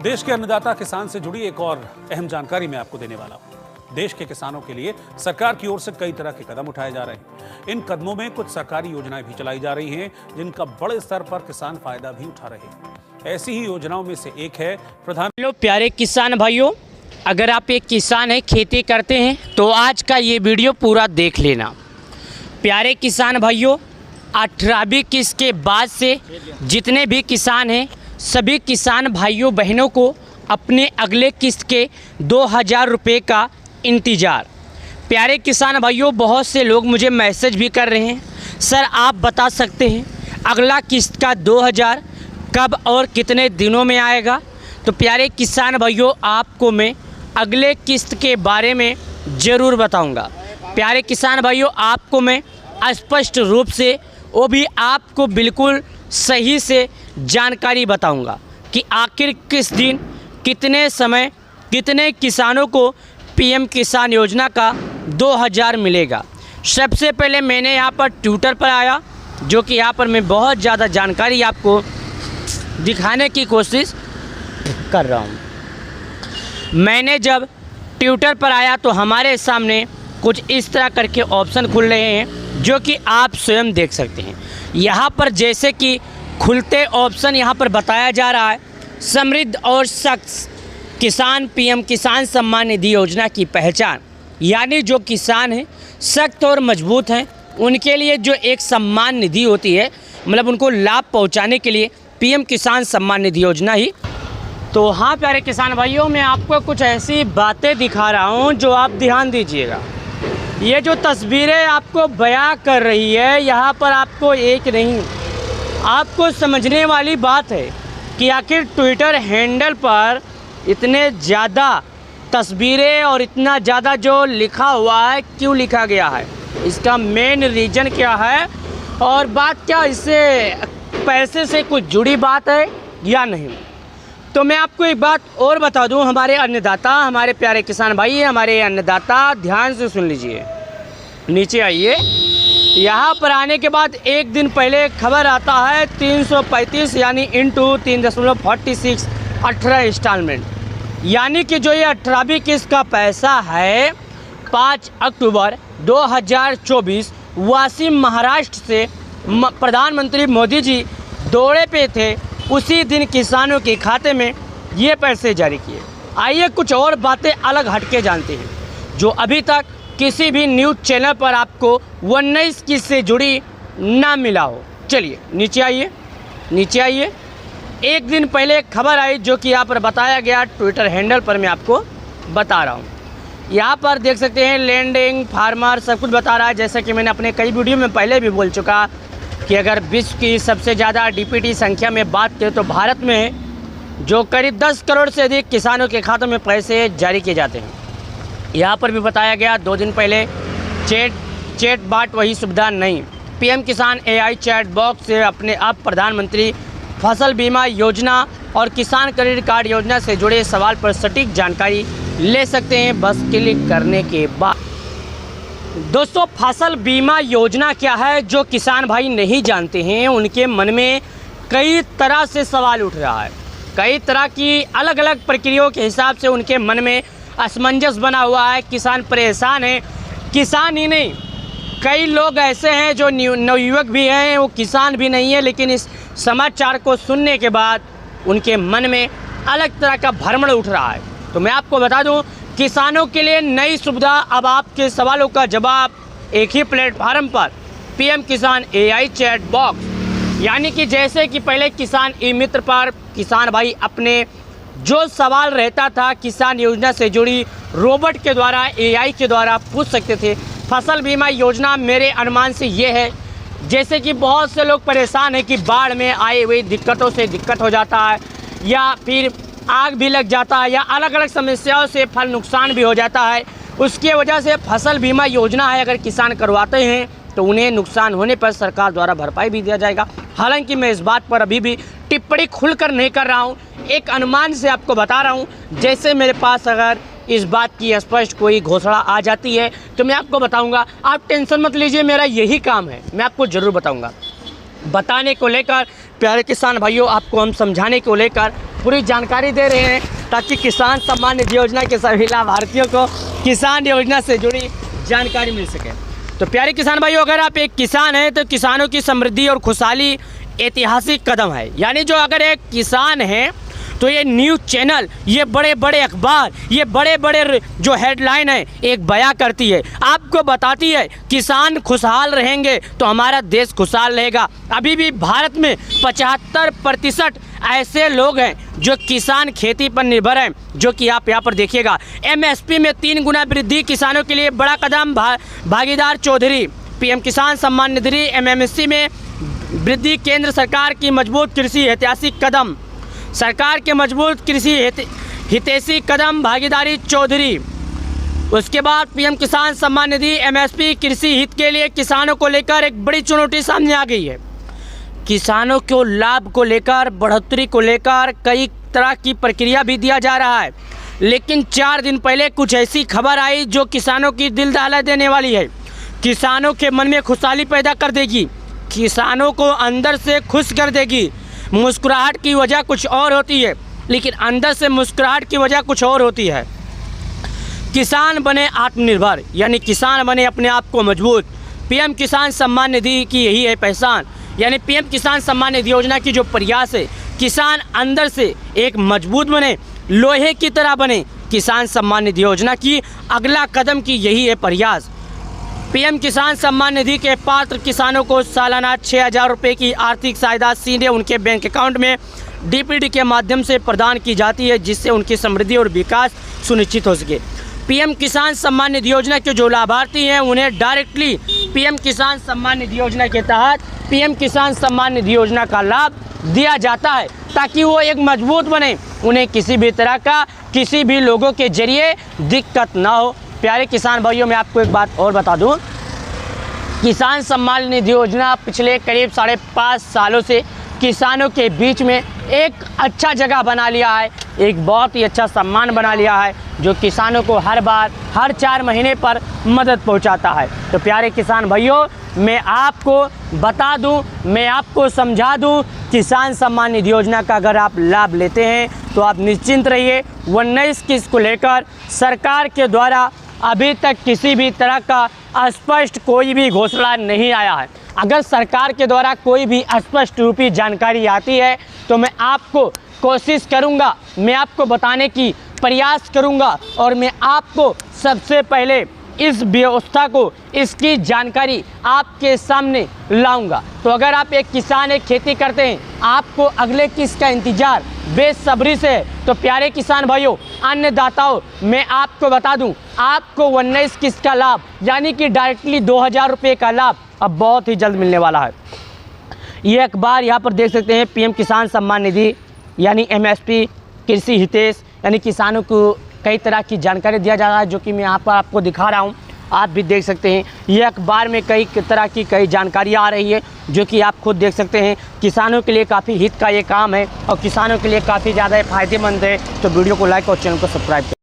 देश के अन्नदाता किसान से जुड़ी एक और अहम जानकारी मैं आपको देने वाला हूं। देश के किसानों के लिए सरकार की ओर से कई तरह के कदम उठाए जा रहे हैं। इन कदमों में कुछ सरकारी योजनाएं भी चलाई जा रही हैं, जिनका बड़े स्तर पर किसान फायदा भी उठा रहे हैं। ऐसी ही योजनाओं में से एक है हेलो प्यारे किसान भाइयों, अगर आप एक किसान हैं, खेती करते हैं, तो आज का ये वीडियो पूरा देख लेना। प्यारे किसान भाइयों, 18वीं किस्त के बाद से जितने भी किसान हैं, सभी किसान भाइयों बहनों को अपने अगले किस्त के 2000 रुपये का इंतज़ार। प्यारे किसान भाइयों, बहुत से लोग मुझे मैसेज भी कर रहे हैं, सर आप बता सकते हैं अगला किस्त का 2000 कब और कितने दिनों में आएगा? तो प्यारे किसान भाइयों, आपको मैं अगले किस्त के बारे में ज़रूर बताऊंगा। प्यारे किसान भाइयों, आपको मैं स्पष्ट रूप से, वो भी आपको बिल्कुल सही से जानकारी बताऊंगा कि आखिर किस दिन, कितने समय, कितने किसानों को पीएम किसान योजना का 2000 मिलेगा। सबसे पहले मैंने यहाँ पर ट्विटर पर आया, जो कि यहाँ पर मैं बहुत ज़्यादा जानकारी आपको दिखाने की कोशिश कर रहा हूँ। मैंने जब ट्विटर पर आया तो हमारे सामने कुछ इस तरह करके ऑप्शन खुल रहे हैं, जो कि आप स्वयं देख सकते हैं। यहाँ पर जैसे कि खुलते ऑप्शन यहाँ पर बताया जा रहा है, समृद्ध और सख्त किसान पीएम किसान सम्मान निधि योजना की पहचान, यानी जो किसान हैं, सख्त और मजबूत हैं, उनके लिए जो एक सम्मान निधि होती है, मतलब उनको लाभ पहुँचाने के लिए पीएम किसान सम्मान निधि योजना ही। तो हाँ प्यारे किसान भाइयों, मैं आपको कुछ ऐसी बातें दिखा रहा हूँ जो आप ध्यान दीजिएगा। ये जो तस्वीरें आपको बयां कर रही है, यहाँ पर आपको एक नहीं, आपको समझने वाली बात है कि आखिर ट्विटर हैंडल पर इतने ज़्यादा तस्वीरें और इतना ज़्यादा जो लिखा हुआ है, क्यों लिखा गया है, इसका मेन रीज़न क्या है, और बात क्या इससे पैसे से कुछ जुड़ी बात है या नहीं। तो मैं आपको एक बात और बता दूं, हमारे अन्नदाता, हमारे प्यारे किसान भाई, हमारे अन्नदाता ध्यान से सुन लीजिए। नीचे आइए। यहाँ पर आने के बाद एक दिन पहले खबर आता है 335 यानी इंटू 3.46 18 इंस्टॉलमेंट, यानी कि जो ये 18वीं किस्त का पैसा है 5 अक्टूबर 2024 वाशिम महाराष्ट्र से प्रधानमंत्री मोदी जी दौरे पे थे, उसी दिन किसानों के खाते में ये पैसे जारी किए। आइए कुछ और बातें अलग हटके जानते हैं, जो अभी तक किसी भी न्यूज़ चैनल पर आपको 19 किस्त से जुड़ी ना मिला हो। चलिए नीचे आइए, नीचे आइए। एक दिन पहले खबर आई, जो कि यहाँ पर बताया गया ट्विटर हैंडल पर, मैं आपको बता रहा हूँ। यहाँ पर देख सकते हैं लैंडिंग, फार्मर, सब कुछ बता रहा है। जैसा कि मैंने अपने कई वीडियो में पहले भी बोल चुका कि अगर विश्व की सबसे ज़्यादा डीपीटी संख्या में बात करें तो भारत में जो करीब 10 करोड़ से अधिक किसानों के खातों में पैसे जारी किए जाते हैं। यहाँ पर भी बताया गया 2 दिन पहले चैट बाट वही सुविधा नहीं, पीएम किसान एआई चैट बॉक्स से अपने आप प्रधानमंत्री फसल बीमा योजना और किसान क्रेडिट कार्ड योजना से जुड़े सवाल पर सटीक जानकारी ले सकते हैं, बस क्लिक करने के बाद। दोस्तों, फसल बीमा योजना क्या है, जो किसान भाई नहीं जानते हैं, उनके मन में कई तरह से सवाल उठ रहा है। कई तरह की अलग अलग प्रक्रियाओं के हिसाब से उनके मन में असमंजस बना हुआ है। किसान परेशान है। किसान ही नहीं, कई लोग ऐसे हैं जो नवयुवक भी हैं, वो किसान भी नहीं है, लेकिन इस समाचार को सुनने के बाद उनके मन में अलग तरह का भ्रमण उठ रहा है। तो मैं आपको बता दूं, किसानों के लिए नई सुविधा। अब आपके सवालों का जवाब एक ही प्लेटफार्म पर, पीएम किसान एआई चैट बॉक्स, यानी कि जैसे कि पहले किसान ई मित्र पर किसान भाई अपने जो सवाल रहता था किसान योजना से जुड़ी रोबोट के द्वारा, एआई के द्वारा पूछ सकते थे। फसल बीमा योजना मेरे अनुमान से ये है, जैसे कि बहुत से लोग परेशान हैं कि बाढ़ में आए हुई दिक्कतों से दिक्कत हो जाता है, या फिर आग भी लग जाता है, या अलग अलग समस्याओं से फल नुकसान भी हो जाता है। उसकी वजह से फसल बीमा योजना है, अगर किसान करवाते हैं तो उन्हें नुकसान होने पर सरकार द्वारा भरपाई भी दिया जाएगा। हालांकि मैं इस बात पर अभी भी टिप्पणी खुलकर नहीं कर रहा हूं, एक अनुमान से आपको बता रहा हूं। जैसे मेरे पास अगर इस बात की स्पष्ट कोई घोषणा आ जाती है तो मैं आपको बताऊंगा। आप टेंशन मत लीजिए, मेरा यही काम है, मैं आपको ज़रूर बताऊंगा। बताने को लेकर, प्यारे किसान भाइयों आपको हम समझाने को लेकर पूरी जानकारी दे रहे हैं, ताकि किसान सम्मान निधि योजना के सभी लाभार्थियों को किसान योजना से जुड़ी जानकारी मिल सके। तो प्यारे किसान भाइयों, अगर आप एक किसान हैं तो किसानों की समृद्धि और खुशहाली ऐतिहासिक कदम है। यानी जो अगर एक किसान है तो ये न्यूज़ चैनल, ये बड़े बड़े अखबार, ये बड़े बड़े जो हेडलाइन है एक बयां करती है, आपको बताती है किसान खुशहाल रहेंगे तो हमारा देश खुशहाल रहेगा। अभी भी भारत में 75% ऐसे लोग हैं जो किसान खेती पर निर्भर हैं, जो कि आप यहाँ पर देखिएगा। MSP में 3 गुना वृद्धि किसानों के लिए बड़ा कदम, भागीदार चौधरी। PM किसान सम्मान निधि MMSC में वृद्धि केंद्र सरकार की मजबूत कृषि ऐतिहासिक कदम, सरकार के मजबूत कृषि हितैषी कदम, भागीदारी चौधरी। उसके बाद PM किसान सम्मान निधि MSP कृषि हित के लिए किसानों को लेकर एक बड़ी चुनौती सामने आ गई है। किसानों को लाभ को लेकर, बढ़ोतरी को लेकर कई तरह की प्रक्रिया भी दिया जा रहा है, लेकिन 4 दिन पहले कुछ ऐसी खबर आई जो किसानों की दिल दहला देने वाली है, किसानों के मन में खुशहाली पैदा कर देगी, किसानों को अंदर से खुश कर देगी। मुस्कुराहट की वजह कुछ और होती है, लेकिन अंदर से मुस्कुराहट की वजह कुछ और होती है। किसान बने आत्मनिर्भर, यानी किसान बने अपने आप को मजबूत। PM किसान सम्मान निधि की यही है पहचान। यानी PM किसान सम्मान निधि योजना की जो प्रयास है, किसान अंदर से एक मजबूत बने, लोहे की तरह बने। किसान सम्मान निधि योजना की अगला कदम की यही है प्रयास। PM किसान सम्मान निधि के पात्र किसानों को सालाना 6,000 रुपये की आर्थिक सहायता सीधे उनके बैंक अकाउंट में DPD के माध्यम से प्रदान की जाती है, जिससे उनकी समृद्धि और विकास सुनिश्चित हो सके। PM किसान सम्मान निधि योजना के जो लाभार्थी हैं उन्हें डायरेक्टली PM किसान सम्मान निधि योजना के तहत PM किसान सम्मान निधि योजना का लाभ दिया जाता है, ताकि वो एक मजबूत बने, उन्हें किसी भी तरह का किसी भी लोगों के जरिए दिक्कत ना हो। प्यारे किसान भाइयों, मैं आपको एक बात और बता दूं, किसान सम्मान निधि योजना पिछले करीब 5.5 सालों से किसानों के बीच में एक अच्छा जगह बना लिया है, एक बहुत ही अच्छा सम्मान बना लिया है, जो किसानों को हर बार हर 4 महीने पर मदद पहुंचाता है। तो प्यारे किसान भाइयों, मैं आपको बता दूं, मैं आपको समझा दूं, किसान सम्मान निधि योजना का अगर आप लाभ लेते हैं तो आप निश्चिंत रहिए। 19 किस्त को लेकर सरकार के द्वारा अभी तक किसी भी तरह का स्पष्ट कोई भी घोषणा नहीं आया है। अगर सरकार के द्वारा कोई भी स्पष्ट रूपी जानकारी आती है तो मैं आपको कोशिश करूंगा, मैं आपको बताने की प्रयास करूंगा, और मैं आपको सबसे पहले इस व्यवस्था को, इसकी जानकारी आपके सामने लाऊंगा। तो अगर आप एक किसान, एक खेती करते हैं, आपको अगले किस्त का इंतजार बेसब्री से है, तो प्यारे किसान भाइयों, अन्नदाताओं, मैं आपको बता दूं, आपको 19 किस्त का लाभ, यानी कि डायरेक्टली 2,000 रुपये का लाभ अब बहुत ही जल्द मिलने वाला है। ये अखबार यहाँ पर देख सकते हैं, PM किसान सम्मान निधि यानी MSP कृषि हितैष, यानी किसानों को कई तरह की जानकारी दिया जा रहा है, जो कि मैं यहाँ पर आपको दिखा रहा हूँ, आप भी देख सकते हैं। ये अखबार में कई तरह की कई जानकारियाँ आ रही है, जो कि आप खुद देख सकते हैं। किसानों के लिए काफ़ी हित का ये काम है और किसानों के लिए काफ़ी ज़्यादा फ़ायदेमंद है। तो वीडियो को लाइक और चैनल को सब्सक्राइब करें।